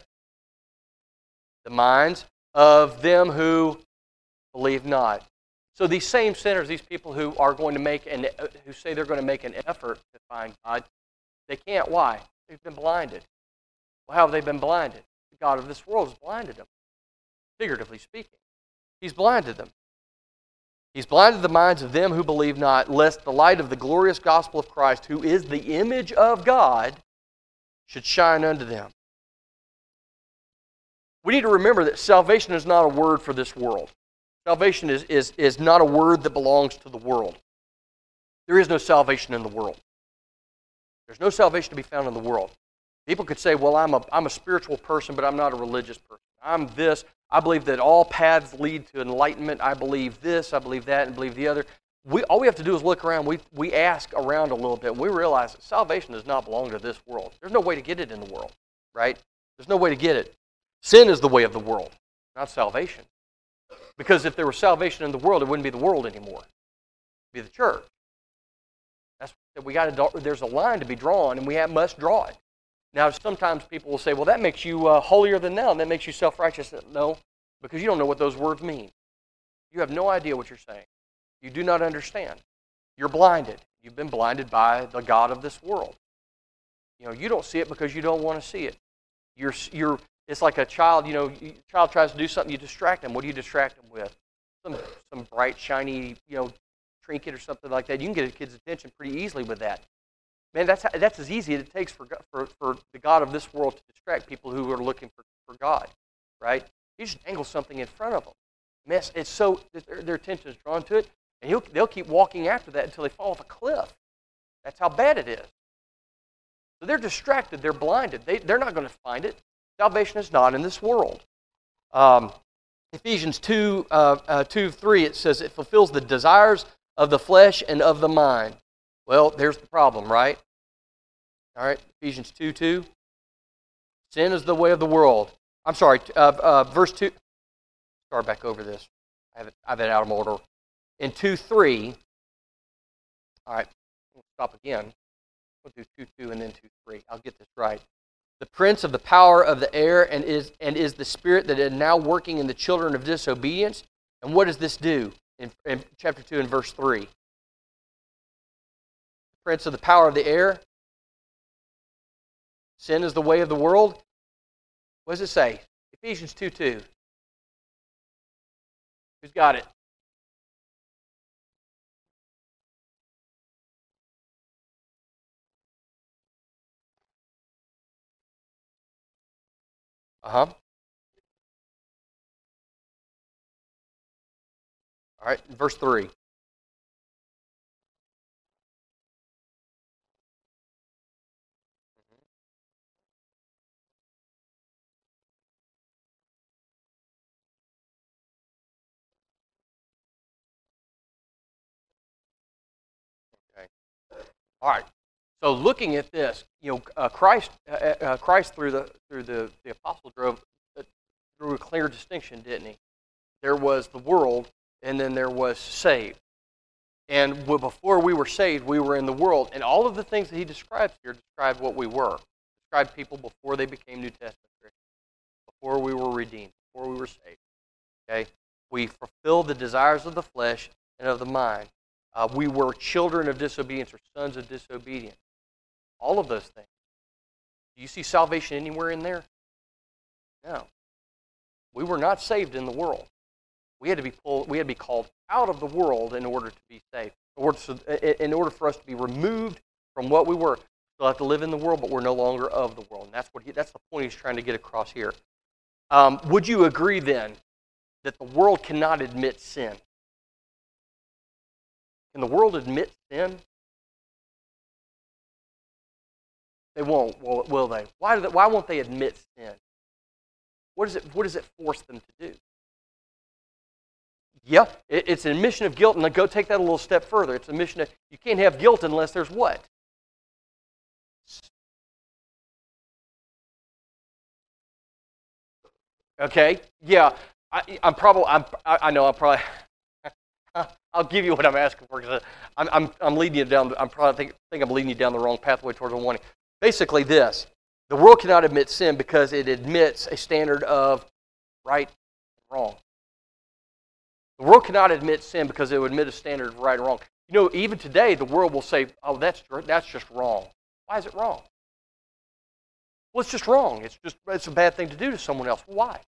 The minds of them who believe not. So these same sinners, these people who are going to who say they're going to make an effort to find God, they can't. Why? They've been blinded. Well, how have they been blinded? The God of this world has blinded them, figuratively speaking. He's blinded them. He's blinded the minds of them who believe not, lest the light of the glorious gospel of Christ, who is the image of God, should shine unto them. We need to remember that salvation is not a word for this world. Salvation is not a word that belongs to the world. There is no salvation in the world. There's no salvation to be found in the world. People could say, well, I'm a spiritual person, but I'm not a religious person. I'm this. I believe that all paths lead to enlightenment. I believe this, I believe that, and believe the other. All we have to do is look around. We ask around a little bit, and we realize that salvation does not belong to this world. There's no way to get it in the world, right? There's no way to get it. Sin is the way of the world, not salvation. Because if there was salvation in the world, it wouldn't be the world anymore. It'd be the church. There's a line to be drawn, and we must draw it. Now, sometimes people will say, well, that makes you holier than thou, and that makes you self-righteous. No, because you don't know what those words mean. You have no idea what you're saying. You do not understand. You're blinded. You've been blinded by the God of this world. You don't see it because you don't want to see it. It's like a child, a child tries to do something, you distract them. What do you distract them with? Some bright, shiny, trinket or something like that. You can get a kid's attention pretty easily with that. Man, that's as easy as it takes for the God of this world to distract people who are looking for God, right? You just angle something in front of them. Man, it's so their attention is drawn to it, and they'll keep walking after that until they fall off a cliff. That's how bad it is. So they're distracted. They're blinded. They're not going to find it. Salvation is not in this world. Ephesians 2:3, it says it fulfills the desires of the flesh and of the mind. Well, there's the problem, right? All right, Ephesians 2:2. Sin is the way of the world. I'm sorry, verse 2. Start back over this. I have it out of order. In 2:3, all right, we'll stop again. We'll do 2:2 and then 2:3. I'll get this right. The prince of the power of the air and is the spirit that is now working in the children of disobedience. And what does this do in chapter 2 and verse 3? The prince of the power of the air. Sin is the way of the world. What does it say? Ephesians 2:2. Who's got it? All right, verse 3. Okay. All right. So looking at this, Christ through the apostle drew a clear distinction, didn't he? There was the world, and then there was saved. And before we were saved, we were in the world. And all of the things that he describes here describe what we were. Describe people before they became New Testament Christians, before we were redeemed, before we were saved. Okay, we fulfilled the desires of the flesh and of the mind. We were children of disobedience or sons of disobedience. All of those things. Do you see salvation anywhere in there? No. We were not saved in the world. We had to be called out of the world in order to be saved. In order for us to be removed from what we were. Still have to live in the world, but we're no longer of the world. And that's the point he's trying to get across here. Would you agree then that the world cannot admit sin? Can the world admit sin? They won't, will they? Why won't they admit sin? What does it force them to do? Yeah, it's an admission of guilt, and I'll go take that a little step further. It's an admission of, you can't have guilt unless there's what? Okay, yeah, I know I'm probably, I'll give you what I'm asking for, because I'm leading you down, I'm probably think I'm leading you down the wrong pathway towards the one. Basically this, the world cannot admit sin because it admits a standard of right and wrong. The world cannot admit sin because it would admit a standard of right and wrong. You know, even today, the world will say, oh, that's just wrong. Why is it wrong? Well, it's just wrong. It's a bad thing to do to someone else. Why?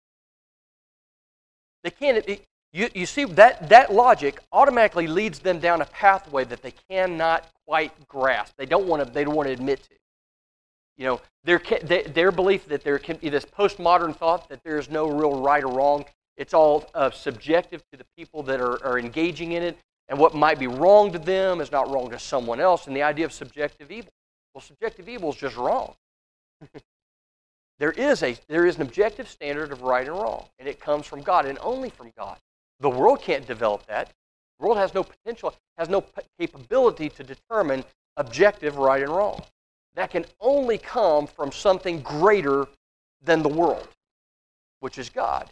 They can't. You see, that logic automatically leads them down a pathway that they cannot quite grasp. They don't want to admit to. You know, their belief that there can be this postmodern thought that there is no real right or wrong. It's all subjective to the people that are engaging in it, and what might be wrong to them is not wrong to someone else. And the idea of subjective evil. Well, subjective evil is just wrong. There is an objective standard of right and wrong, and it comes from God, and only from God. The world can't develop that. The world has no potential, has no capability to determine objective right and wrong. That can only come from something greater than the world, which is God.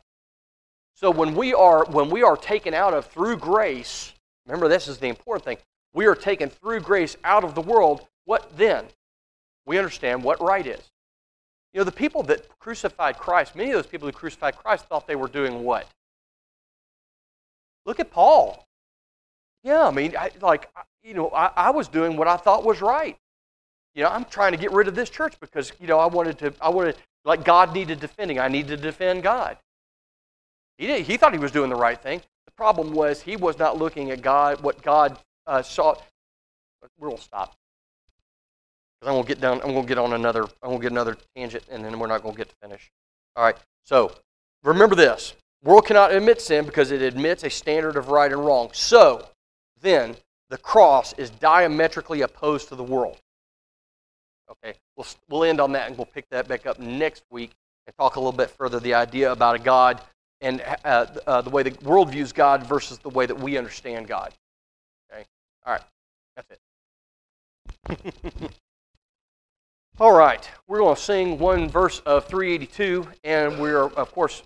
So when we are taken out of through grace, remember this is the important thing. We are taken through grace out of the world. What then? We understand what right is. You know, the people that crucified Christ, many of those people who crucified Christ thought they were doing what? Look at Paul. Yeah, I mean, I was doing what I thought was right. You know, I'm trying to get rid of this church because, you know, I wanted, like God needed defending. I needed to defend God. He thought he was doing the right thing. The problem was he was not looking at God, what God saw. We'll stop. Because I'm going to get another tangent, and then we're not going to get to finish. All right. So remember this: world cannot admit sin because it admits a standard of right and wrong. So then, the cross is diametrically opposed to the world. Okay. We'll end on that, and we'll pick that back up next week and talk a little bit further the idea about a God and the way the world views God versus the way that we understand God. Okay. All right. That's it. All right, we're going to sing one verse of 382, and we're, of course,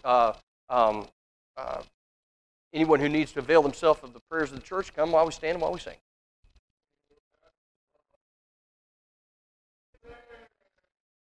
anyone who needs to avail themselves of the prayers of the church, come while we stand and while we sing.